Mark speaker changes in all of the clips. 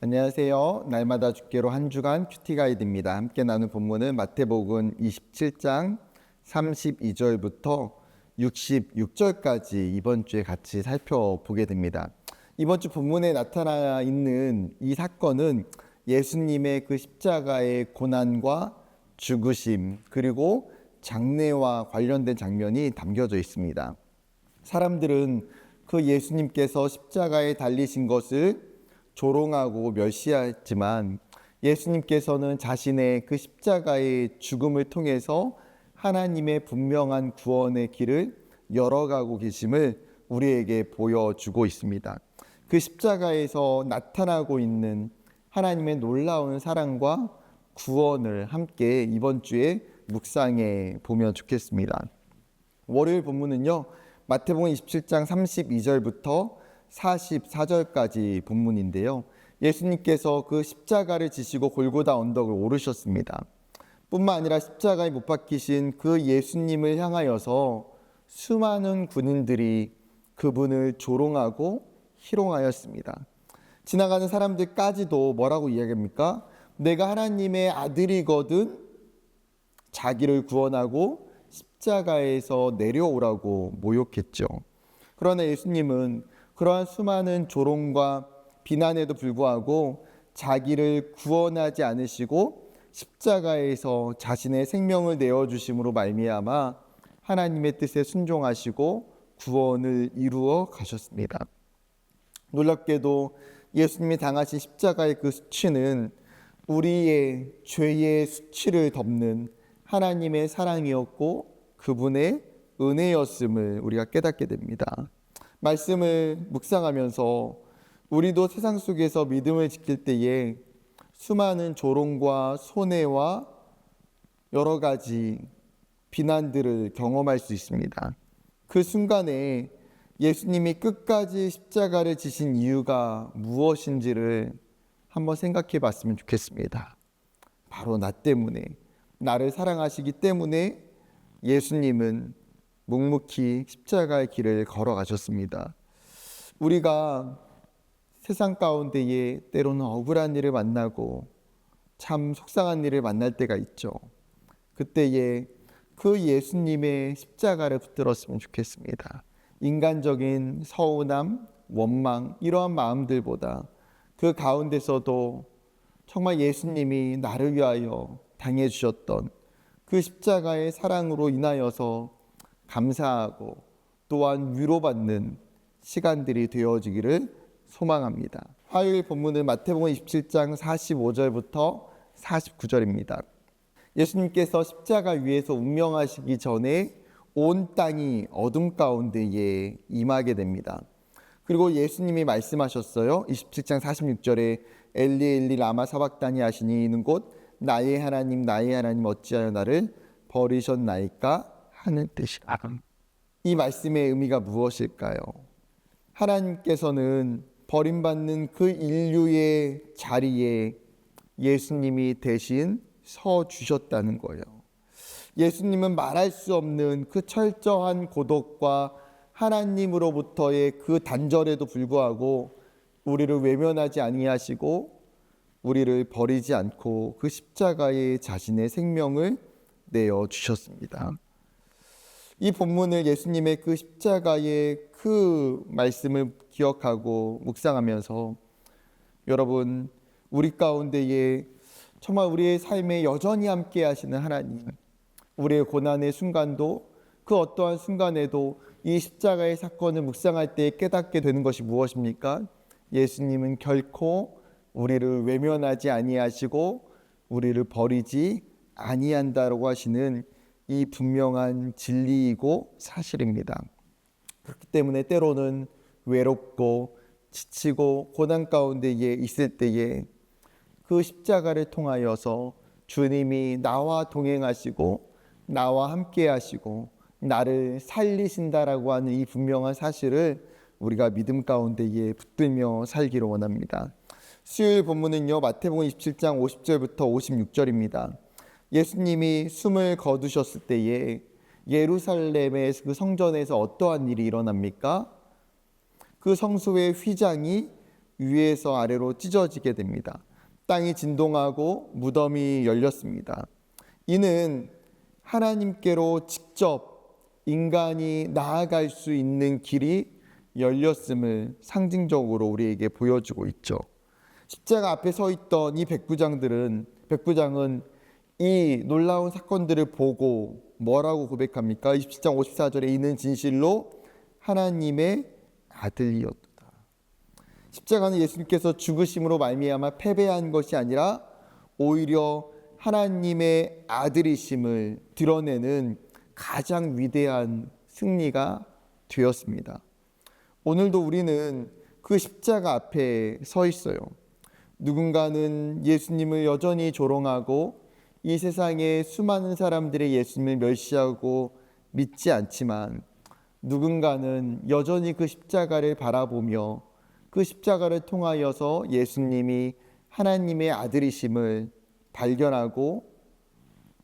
Speaker 1: 안녕하세요. 날마다 죽게로 한 주간 큐티 가이드입니다. 함께 나눈 본문은 마태복음 27장 32절부터 66절까지 이번 주에 같이 살펴보게 됩니다. 이번 주 본문에 나타나 있는 이 사건은 예수님의 그 십자가의 고난과 죽으심 그리고 장례와 관련된 장면이 담겨져 있습니다. 사람들은 그 예수님께서 십자가에 달리신 것을 조롱하고 멸시했지만 예수님께서는 자신의 그 십자가의 죽음을 통해서 하나님의 분명한 구원의 길을 열어가고 계심을 우리에게 보여주고 있습니다. 그 십자가에서 나타나고 있는 하나님의 놀라운 사랑과 구원을 함께 이번 주에 묵상해 보면 좋겠습니다. 월요일 본문은요, 마태복음 27장 32절부터 44절까지 본문인데요. 예수님께서 그 십자가를 지시고 골고다 언덕을 오르셨습니다. 뿐만 아니라 십자가에 못 박히신 그 예수님을 향하여서 수많은 군인들이 그분을 조롱하고 희롱하였습니다. 지나가는 사람들까지도 뭐라고 이야기합니까? 내가 하나님의 아들이거든 자기를 구원하고 십자가에서 내려오라고 모욕했죠. 그러나 예수님은 그러한 수많은 조롱과 비난에도 불구하고 자기를 구원하지 않으시고 십자가에서 자신의 생명을 내어주심으로 말미암아 하나님의 뜻에 순종하시고 구원을 이루어 가셨습니다. 놀랍게도 예수님이 당하신 십자가의 그 수치는 우리의 죄의 수치를 덮는 하나님의 사랑이었고 그분의 은혜였음을 우리가 깨닫게 됩니다. 말씀을 묵상하면서 우리도 세상 속에서 믿음을 지킬 때에 수많은 조롱과 손해와 여러 가지 비난들을 경험할 수 있습니다. 그 순간에 예수님이 끝까지 십자가를 지신 이유가 무엇인지를 한번 생각해 봤으면 좋겠습니다. 바로 나 때문에, 나를 사랑하시기 때문에 예수님은 묵묵히 십자가의 길을 걸어가셨습니다. 우리가 세상 가운데에 때로는 억울한 일을 만나고 참 속상한 일을 만날 때가 있죠. 그때에 그 예수님의 십자가를 붙들었으면 좋겠습니다. 인간적인 서운함, 원망 이러한 마음들보다 그 가운데서도 정말 예수님이 나를 위하여 당해주셨던 그 십자가의 사랑으로 인하여서 감사하고 또한 위로받는 시간들이 되어지기를 소망합니다. 화요일 본문은 마태복음 27장 45절부터 49절입니다. 예수님께서 십자가 위에서 운명하시기 전에 온 땅이 어둠 가운데에 임하게 됩니다. 그리고 예수님이 말씀하셨어요. 27장 46절에 엘리 엘리 라마 사박다니 하시니 이는 곧 나의 하나님 어찌하여 나를 버리셨나이까 하는 뜻이다. 이 말씀의 의미가 무엇일까요? 하나님께서는 버림받는 그 인류의 자리에 예수님이 대신 서 주셨다는 거예요. 예수님은 말할 수 없는 그 철저한 고독과 하나님으로부터의 그 단절에도 불구하고 우리를 외면하지 아니하시고 우리를 버리지 않고 그 십자가에 자신의 생명을 내어 주셨습니다. 이 본문을 예수님의 그 십자가의 그 말씀을 기억하고 묵상하면서 여러분 우리 가운데에 정말 우리의 삶에 여전히 함께 하시는 하나님, 우리의 고난의 순간도 그 어떠한 순간에도 이 십자가의 사건을 묵상할 때 깨닫게 되는 것이 무엇입니까? 예수님은 결코 우리를 외면하지 아니하시고 우리를 버리지 아니한다라고 하시는 이 분명한 진리이고 사실입니다. 그렇기 때문에 때로는 외롭고 지치고 고난 가운데에 있을 때에 그 십자가를 통하여서 주님이 나와 동행하시고 나와 함께 하시고 나를 살리신다라고 하는 이 분명한 사실을 우리가 믿음 가운데에 붙들며 살기를 원합니다. 수요일 본문은요, 마태복음 27장 50절부터 56절입니다. 예수님이 숨을 거두셨을 때에 예루살렘의 그 성전에서 어떠한 일이 일어납니까? 그 성소의 휘장이 위에서 아래로 찢어지게 됩니다. 땅이 진동하고 무덤이 열렸습니다. 이는 하나님께로 직접 인간이 나아갈 수 있는 길이 열렸음을 상징적으로 우리에게 보여주고 있죠. 십자가 앞에 서 있던 이 백부장은 이 놀라운 사건들을 보고 뭐라고 고백합니까? 27장 54절에 이는 진실로 하나님의 아들이었다. 십자가는 예수님께서 죽으심으로 말미암아 패배한 것이 아니라 오히려 하나님의 아들이심을 드러내는 가장 위대한 승리가 되었습니다. 오늘도 우리는 그 십자가 앞에 서 있어요. 누군가는 예수님을 여전히 조롱하고 이 세상에 수많은 사람들의 예수님을 멸시하고 믿지 않지만 누군가는 여전히 그 십자가를 바라보며 그 십자가를 통하여서 예수님이 하나님의 아들이심을 발견하고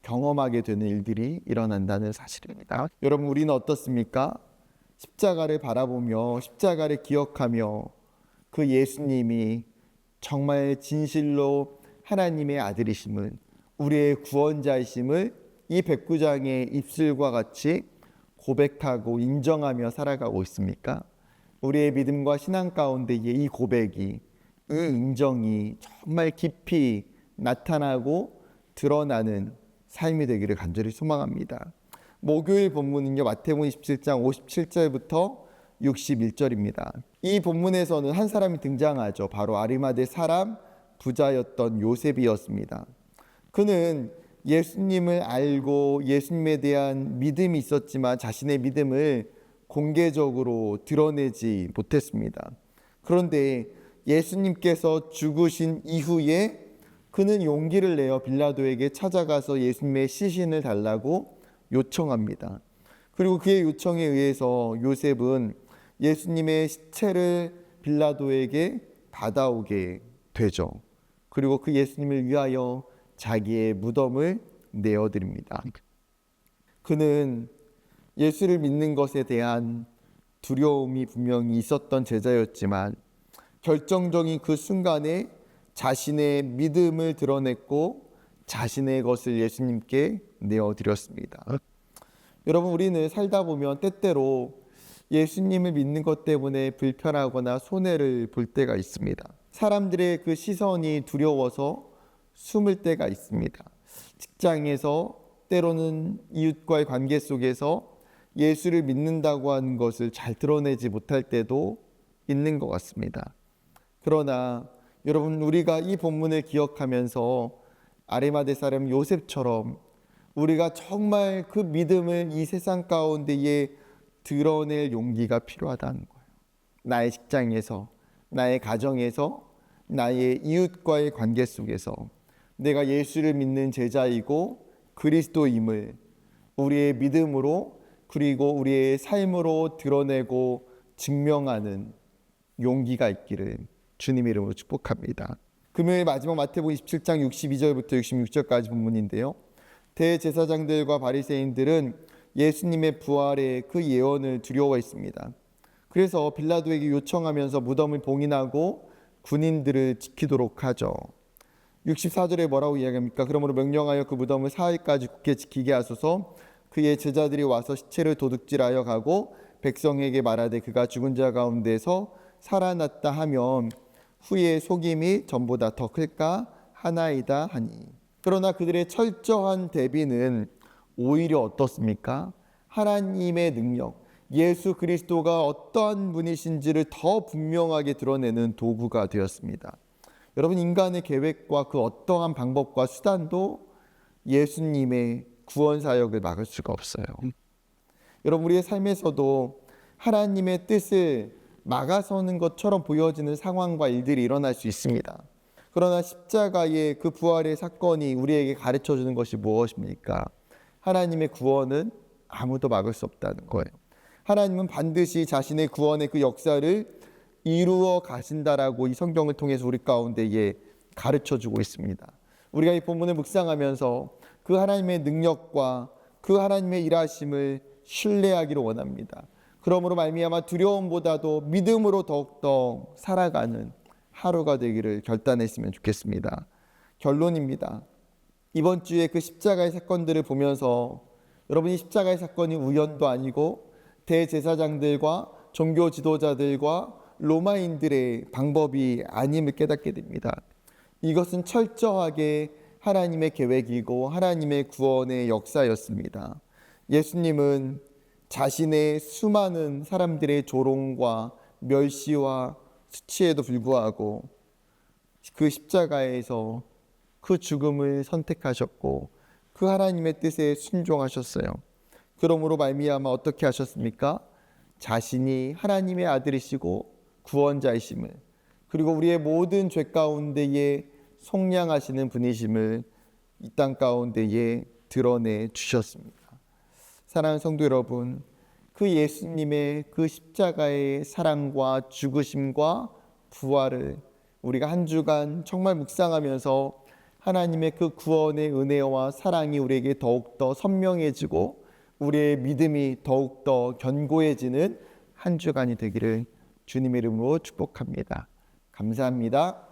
Speaker 1: 경험하게 되는 일들이 일어난다는 사실입니다. 여러분, 우리는 어떻습니까? 십자가를 바라보며 십자가를 기억하며 그 예수님이 정말 진실로 하나님의 아들이심을, 우리의 구원자이심을 이 백부장의 입술과 같이 고백하고 인정하며 살아가고 있습니까? 우리의 믿음과 신앙 가운데에 이 고백이, 이 인정이 정말 깊이 나타나고 드러나는 삶이 되기를 간절히 소망합니다. 목요일 본문은요, 마태복음 27장 57절부터 61절입니다. 이 본문에서는 한 사람이 등장하죠. 바로 아리마대 사람 부자였던 요셉이었습니다. 그는 예수님을 알고 예수님에 대한 믿음이 있었지만 자신의 믿음을 공개적으로 드러내지 못했습니다. 그런데 예수님께서 죽으신 이후에 그는 용기를 내어 빌라도에게 찾아가서 예수님의 시신을 달라고 요청합니다. 그리고 그의 요청에 의해서 요셉은 예수님의 시체를 빌라도에게 받아오게 되죠. 그리고 그 예수님을 위하여 자기의 무덤을 내어드립니다. 그는 예수를 믿는 것에 대한 두려움이 분명히 있었던 제자였지만 결정적인 그 순간에 자신의 믿음을 드러냈고 자신의 것을 예수님께 내어드렸습니다. 여러분, 우리는 살다 보면 때때로 예수님을 믿는 것 때문에 불편하거나 손해를 볼 때가 있습니다. 사람들의 그 시선이 두려워서 숨을 때가 있습니다. 직장에서, 때로는 이웃과의 관계 속에서 예수를 믿는다고 하는 것을 잘 드러내지 못할 때도 있는 것 같습니다. 그러나 여러분, 우리가 이 본문을 기억하면서 아리마대 사람 요셉처럼 우리가 정말 그 믿음을 이 세상 가운데에 드러낼 용기가 필요하다는 거예요. 나의 직장에서, 나의 가정에서, 나의 이웃과의 관계 속에서 내가 예수를 믿는 제자이고 그리스도임을 우리의 믿음으로, 그리고 우리의 삶으로 드러내고 증명하는 용기가 있기를 주님 이름으로 축복합니다. 금요일 마지막 마태복음 27장 62절부터 66절까지 본문인데요. 대제사장들과 바리새인들은 예수님의 부활의 그 예언을 두려워했습니다. 그래서 빌라도에게 요청하면서 무덤을 봉인하고 군인들을 지키도록 하죠. 64절에 뭐라고 이야기합니까? 그러므로 명령하여 그 무덤을 사흘까지 굳게 지키게 하소서. 그의 제자들이 와서 시체를 도둑질하여 가고 백성에게 말하되 그가 죽은 자 가운데서 살아났다 하면 후에 속임이 전보다 더 클까 하나이다 하니. 그러나 그들의 철저한 대비는 오히려 어떻습니까? 하나님의 능력, 예수 그리스도가 어떠한 분이신지를 더 분명하게 드러내는 도구가 되었습니다. 여러분, 인간의 계획과 그 어떠한 방법과 수단도 예수님의 구원 사역을 막을 수가 없어요. 여러분, 우리의 삶에서도 하나님의 뜻을 막아서는 것처럼 보여지는 상황과 일들이 일어날 수 있습니다. 그러나 십자가의 그 부활의 사건이 우리에게 가르쳐주는 것이 무엇입니까? 하나님의 구원은 아무도 막을 수 없다는 거예요. 하나님은 반드시 자신의 구원의 그 역사를 이루어 가신다라고 이 성경을 통해서 우리 가운데에 가르쳐주고 있습니다. 우리가 이 본문을 묵상하면서 그 하나님의 능력과 그 하나님의 일하심을 신뢰하기를 원합니다. 그러므로 말미암아 두려움보다도 믿음으로 더욱더 살아가는 하루가 되기를 결단했으면 좋겠습니다. 결론입니다. 이번 주에 그 십자가의 사건들을 보면서 여러분이 십자가의 사건이 우연도 아니고 대제사장들과 종교 지도자들과 로마인들의 방법이 아님을 깨닫게 됩니다. 이것은 철저하게 하나님의 계획이고 하나님의 구원의 역사였습니다. 예수님은 자신의 수많은 사람들의 조롱과 멸시와 수치에도 불구하고 그 십자가에서 그 죽음을 선택하셨고 그 하나님의 뜻에 순종하셨어요. 그러므로 말미암아 어떻게 하셨습니까? 자신이 하나님의 아들이시고 구원자이심을, 그리고 우리의 모든 죄 가운데에 속량하시는 분이심을 이 땅 가운데에 드러내 주셨습니다. 사랑하는 성도 여러분, 그 예수님의 그 십자가의 사랑과 죽으심과 부활을 우리가 한 주간 정말 묵상하면서 하나님의 그 구원의 은혜와 사랑이 우리에게 더욱더 선명해지고 우리의 믿음이 더욱더 견고해지는 한 주간이 되기를 주님의 이름으로 축복합니다. 감사합니다.